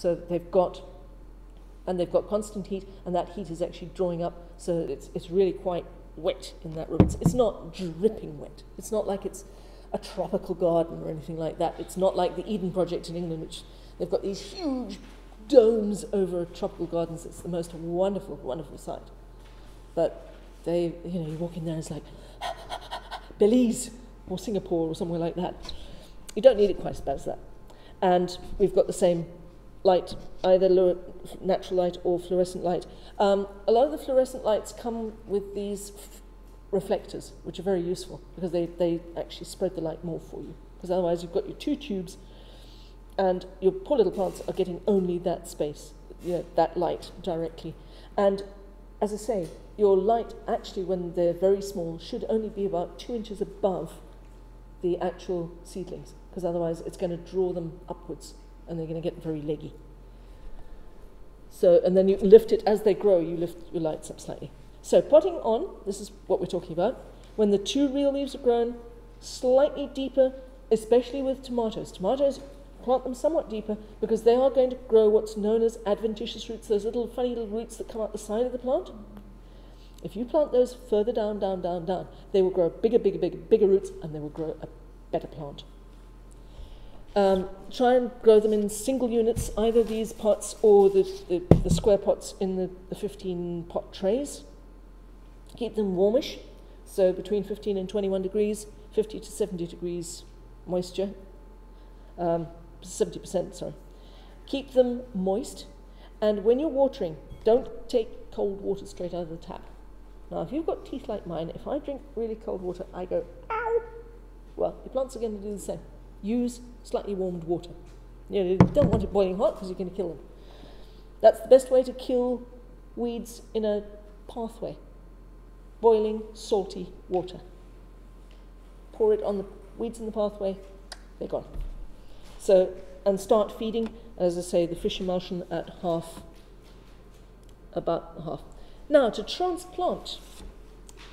So they've got constant heat, and that heat is actually drawing up, so it's really quite wet in that room. It's not dripping wet. It's not like it's a tropical garden or anything like that. It's not like the Eden Project in England, which they've got these huge domes over tropical gardens. It's the most wonderful, wonderful sight. But they, you walk in there and it's like Belize or Singapore or somewhere like that. You don't need it quite as bad as that. And we've got the same light, either natural light or fluorescent light. A lot of the fluorescent lights come with these reflectors, which are very useful because they actually spread the light more for you. Because otherwise you've got your two tubes and your poor little plants are getting only that space, that light directly. And as I say, your light actually, when they're very small, should only be about 2 inches above the actual seedlings, because otherwise it's going to draw them upwards and they're going to get very leggy. So, and then you lift it as they grow, you lift your lights up slightly. So potting on, this is what we're talking about. When the two real leaves are grown, slightly deeper, especially with tomatoes. Tomatoes, plant them somewhat deeper because they are going to grow what's known as adventitious roots, those little funny little roots that come out the side of the plant. If you plant those further down, down, down, down, they will grow bigger roots, and they will grow a better plant. Try and grow them in single units, either these pots or the square pots in the 15 pot trays. Keep them warmish, so between 15 and 21 degrees, 50 to 70 degrees moisture, 70%, sorry. Keep them moist, and when you're watering, don't take cold water straight out of the tap. Now, if you've got teeth like mine, if I drink really cold water, I go, ow! Well, your plants are going to do the same. Use slightly warmed water. You don't want it boiling hot because you're going to kill them. That's the best way to kill weeds in a pathway. Boiling, salty water. Pour it on the weeds in the pathway, they're gone. So, and start feeding, as I say, the fish emulsion at about half. Now, to transplant.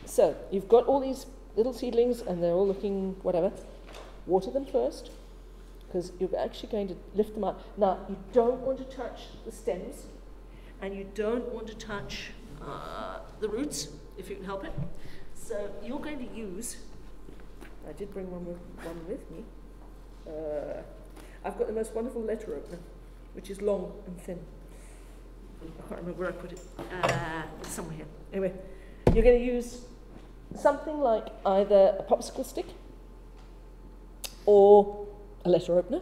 So, you've got all these little seedlings, and they're all looking whatever. Water them first, because you're actually going to lift them up. Now, you don't want to touch the stems, and you don't want to touch the roots, if you can help it. So, you're going to use, I did bring one with me. I've got the most wonderful letter opener, which is long and thin. I can't remember where I put it. It's somewhere here. Anyway, you're going to use something like either a popsicle stick, or a letter opener,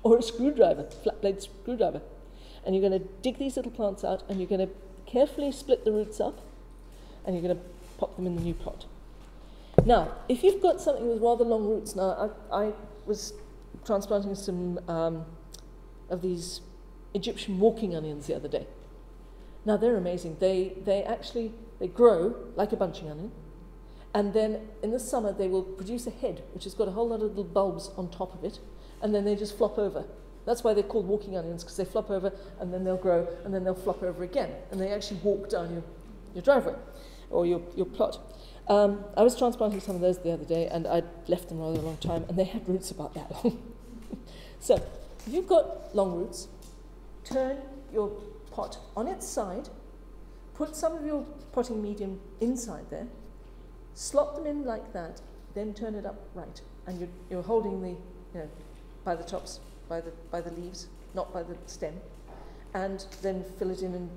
or a screwdriver, flat blade screwdriver. And you're going to dig these little plants out, and you're going to carefully split the roots up, and you're going to pop them in the new pot. Now, if you've got something with rather long roots, now I was transplanting some of these Egyptian walking onions the other day. Now they're amazing. They actually grow like a bunching onion, and then in the summer they will produce a head which has got a whole lot of little bulbs on top of it, and then they just flop over. That's why they're called walking onions, because they flop over and then they'll grow and then they'll flop over again, and they actually walk down your driveway or your plot. I was transplanting some of those the other day, and I'd left them rather a long time, and they had roots about that long. So if you've got long roots, turn your pot on its side, put some of your potting medium inside there, slot them in like that, then turn it up right, and you're holding the, by the tops, by the leaves, not by the stem, and then fill it in and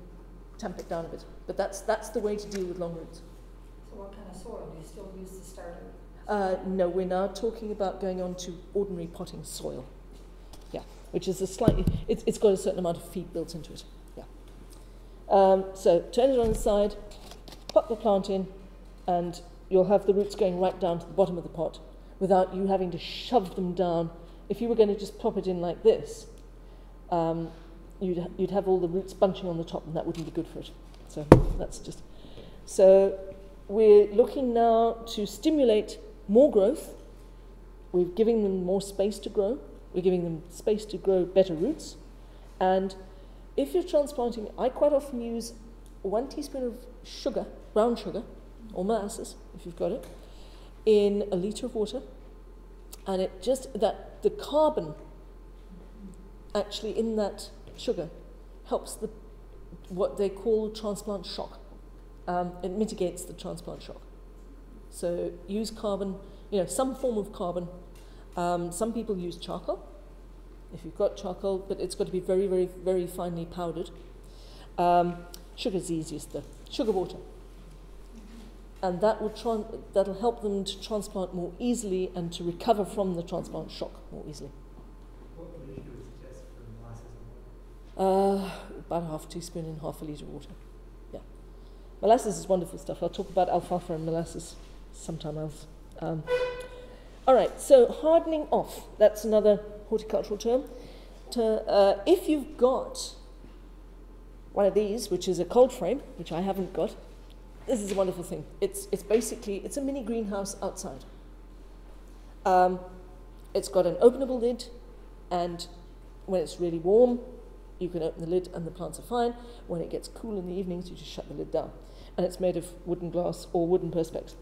tamp it down a bit. But that's the way to deal with long roots. So what kind of soil? Do you still use the starter? No, we're now talking about going on to ordinary potting soil. Yeah, which is a slightly, it's got a certain amount of feed built into it. Yeah. So turn it on its side, pop the plant in, and you'll have the roots going right down to the bottom of the pot without you having to shove them down. If you were going to just plop it in like this, you'd have all the roots bunching on the top, and that wouldn't be good for it. So that's just... So we're looking now to stimulate more growth. We're giving them more space to grow. We're giving them space to grow better roots. And if you're transplanting, I quite often use 1 teaspoon of sugar, brown sugar, or molasses, if you've got it, in a litre of water. And it just, that the carbon actually in that sugar, helps what they call transplant shock. It mitigates the transplant shock. So use carbon, some form of carbon. Some people use charcoal, if you've got charcoal, but it's got to be very, very, very finely powdered. Sugar's the easiest though. Sugar water. And that'll help them to transplant more easily and to recover from the transplant shock more easily. What would you suggest for molasses and water? About a half a teaspoon in half a litre of water. Yeah. Molasses is wonderful stuff. I'll talk about alfalfa and molasses sometime else. All right, so hardening off. That's another horticultural term. If you've got one of these, which is a cold frame, which I haven't got, this is a wonderful thing. It's basically, it's a mini greenhouse outside. It's got an openable lid, and when it's really warm, you can open the lid and the plants are fine. When it gets cool in the evenings, you just shut the lid down. And it's made of wooden glass or wooden perspex.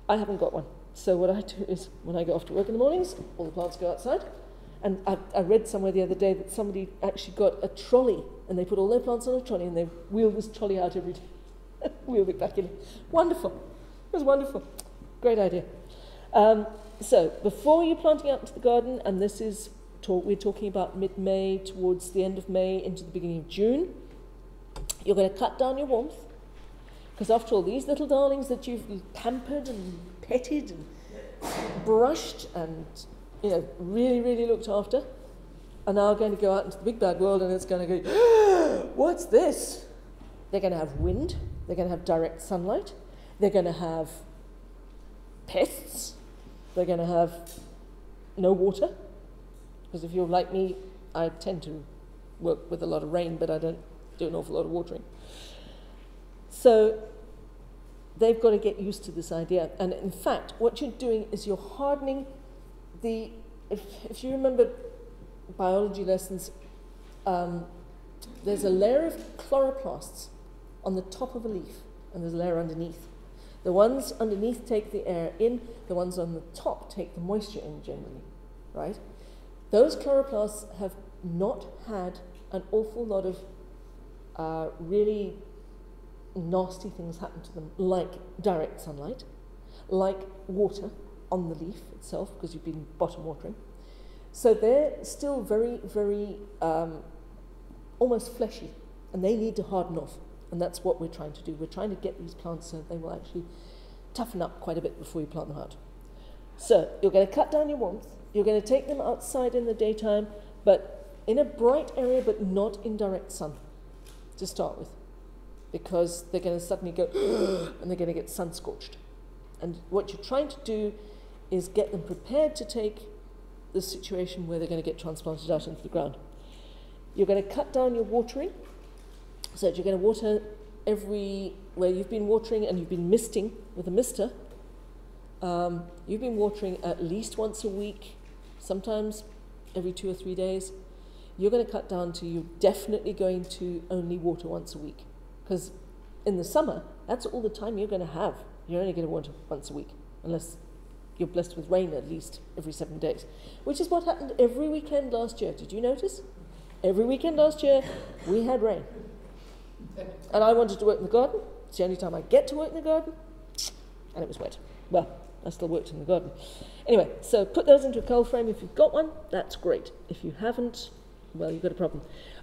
I haven't got one. So what I do is, when I go off to work in the mornings, all the plants go outside. And I read somewhere the other day that somebody actually got a trolley, and they put all their plants on a trolley, and they wheel this trolley out every day. Wheeled it back in. Wonderful. It was wonderful. Great idea. So before you're planting out into the garden, and this is we're talking about mid-May, towards the end of May into the beginning of June, you're going to cut down your warmth, because after all, these little darlings that you've pampered and petted and brushed and really, really looked after are now going to go out into the big bad world, and it's going to go, what's this? They're going to have wind, they're going to have direct sunlight, they're going to have pests, they're going to have no water, because if you're like me, I tend to work with a lot of rain, but I don't do an awful lot of watering. So they've got to get used to this idea. And in fact, what you're doing is you're hardening if you remember biology lessons, there's a layer of chloroplasts on the top of a leaf, and there's a layer underneath. The ones underneath take the air in, the ones on the top take the moisture in generally, right? Those chloroplasts have not had an awful lot of really nasty things happen to them, like direct sunlight, like water on the leaf itself, because you've been bottom watering. So they're still very, very almost fleshy, and they need to harden off. And that's what we're trying to do. We're trying to get these plants so they will actually toughen up quite a bit before you plant them out. So you're going to cut down your warmth. You're going to take them outside in the daytime, but in a bright area, but not in direct sun to start with, because they're going to suddenly go and they're going to get sun scorched. And what you're trying to do is get them prepared to take the situation where they're going to get transplanted out into the ground. You're going to cut down your watering, so that you're going to water where you've been watering and you've been misting with a mister. You've been watering at least once a week, sometimes every 2 or 3 days. You're going to cut down to you're definitely going to only water once a week, because in the summer, that's all the time you're going to have. You're only going to water once a week, unless you're blessed with rain at least every 7 days, which is what happened every weekend last year. Did you notice? Every weekend last year, we had rain. And I wanted to work in the garden. It's the only time I get to work in the garden, and it was wet. Well, I still worked in the garden. Anyway, so put those into a cold frame. If you've got one, that's great. If you haven't, well, you've got a problem.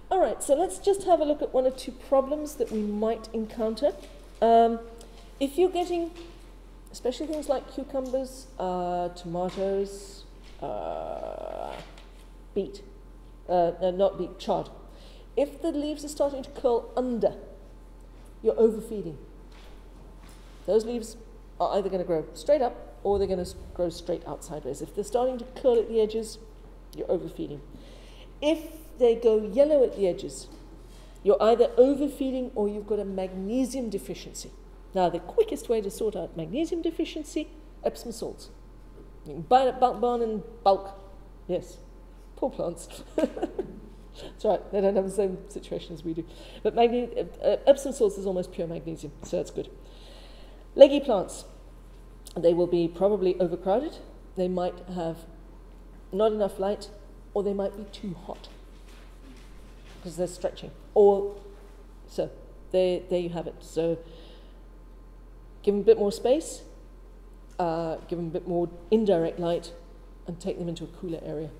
All right, so let's just have a look at 1 or 2 problems that we might encounter. If you're getting, especially things like cucumbers, tomatoes, chard. If the leaves are starting to curl under, you're overfeeding. Those leaves are either going to grow straight up or they're going to grow straight out sideways. If they're starting to curl at the edges, you're overfeeding. If they go yellow at the edges, you're either overfeeding or you've got a magnesium deficiency. Now, the quickest way to sort out magnesium deficiency, Epsom salts. You can buy it at barn in bulk. Yes. Poor plants. That's right, they don't have the same situation as we do. But Epsom salts is almost pure magnesium, so that's good. Leggy plants, they will be probably overcrowded. They might have not enough light, or they might be too hot. because they're stretching. Or, so, there you have it. So, give them a bit more space, give them a bit more indirect light, and take them into a cooler area.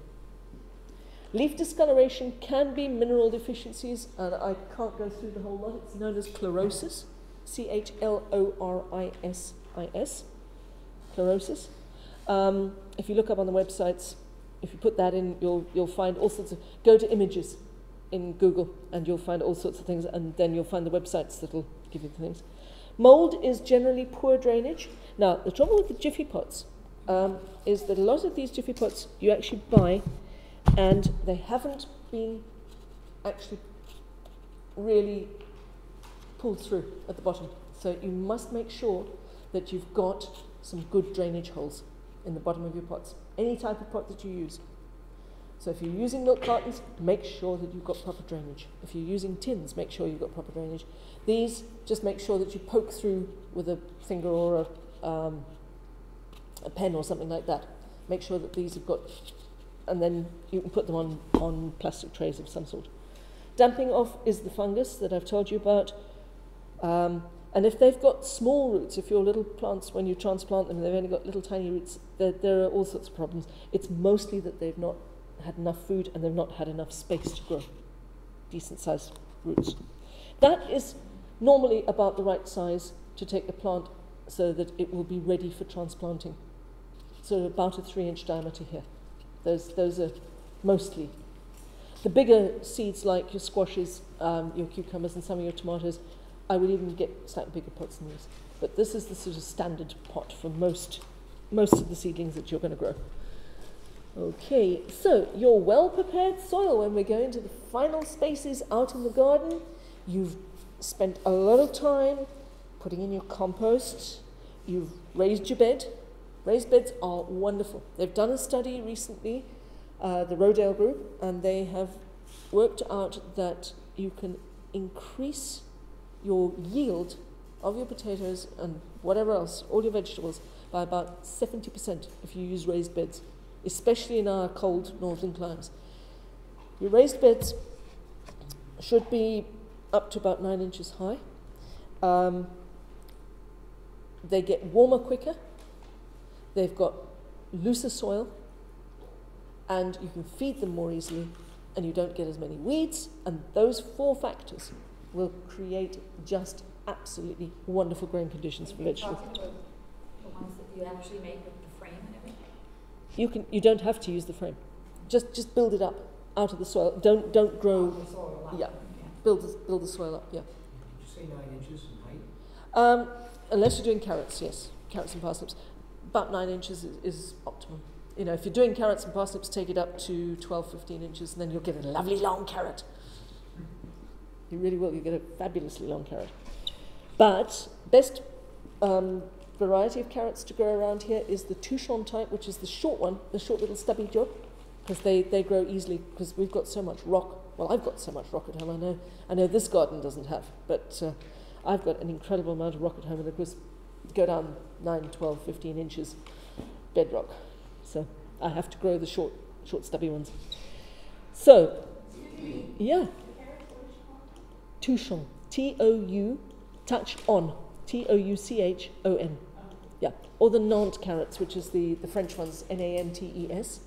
Leaf discoloration can be mineral deficiencies, and I can't go through the whole lot. It's known as chlorosis, C-H-L-O-R-I-S-I-S, chlorosis. If you look up on the websites, if you put that in, you'll find all sorts of, go to images in Google, and you'll find all sorts of things, and then you'll find the websites that'll give you the things. Mold is generally poor drainage. Now, the trouble with the Jiffy pots is that a lot of these Jiffy pots you actually buy, and they haven't been actually really pulled through at the bottom. So you must make sure that you've got some good drainage holes in the bottom of your pots, any type of pot that you use. So if you're using milk cartons, make sure that you've got proper drainage. If you're using tins, make sure you've got proper drainage. These, just make sure that you poke through with a finger or a pen or something like that. Make sure that these have got, and then you can put them on plastic trays of some sort. Damping off is the fungus that I've told you about. And if they've got small roots, if your little plants, when you transplant them, they've only got little tiny roots, there are all sorts of problems. It's mostly that they've not had enough food and they've not had enough space to grow decent sized roots. That is normally about the right size to take the plant so that it will be ready for transplanting. So about a 3-inch diameter here. Those are mostly. The bigger seeds like your squashes, your cucumbers and some of your tomatoes, I would even get slightly bigger pots than these. But this is the sort of standard pot for most of the seedlings that you're going to grow. Okay, so your well-prepared soil, when we go into the final spaces out in the garden, you've spent a lot of time putting in your compost, you've raised your bed. Raised beds are wonderful. They've done a study recently, the Rodale group, and they have worked out that you can increase your yield of your potatoes and whatever else, all your vegetables, by about 70% if you use raised beds, especially in our cold northern climes. Your raised beds should be up to about 9 inches high. They get warmer quicker. They've got looser soil, and you can feed them more easily, and you don't get as many weeds, and those 4 factors will create just absolutely wonderful growing conditions for vegetables. Talking about the ones that you actually make with the frame and everything? You don't have to use the frame. Just build it up out of the soil. Don't grow. The soil up. Yeah, build the soil up. Yeah. Did you say 9 inches in height? Unless you're doing carrots, yes, carrots and parsnips. About 9 inches is optimum. You know, if you're doing carrots and parsnips, take it up to 12, 15 inches, and then you'll get a lovely long carrot. You really will. You get a fabulously long carrot. But best variety of carrots to grow around here is the Touchon type, which is the short one, the short little stubby job, because they grow easily, because we've got so much rock. Well, I've got so much rock at home, I know this garden doesn't have, but I've got an incredible amount of rock at home, and of course go down 9, 12, 15 inches bedrock. So I have to grow the short stubby ones. So, yeah. Touchon, T-O-U, touch on, T-O-U-C-H-O-N. Yeah, or the Nantes carrots, which is the French ones, N-A-N-T-E-S.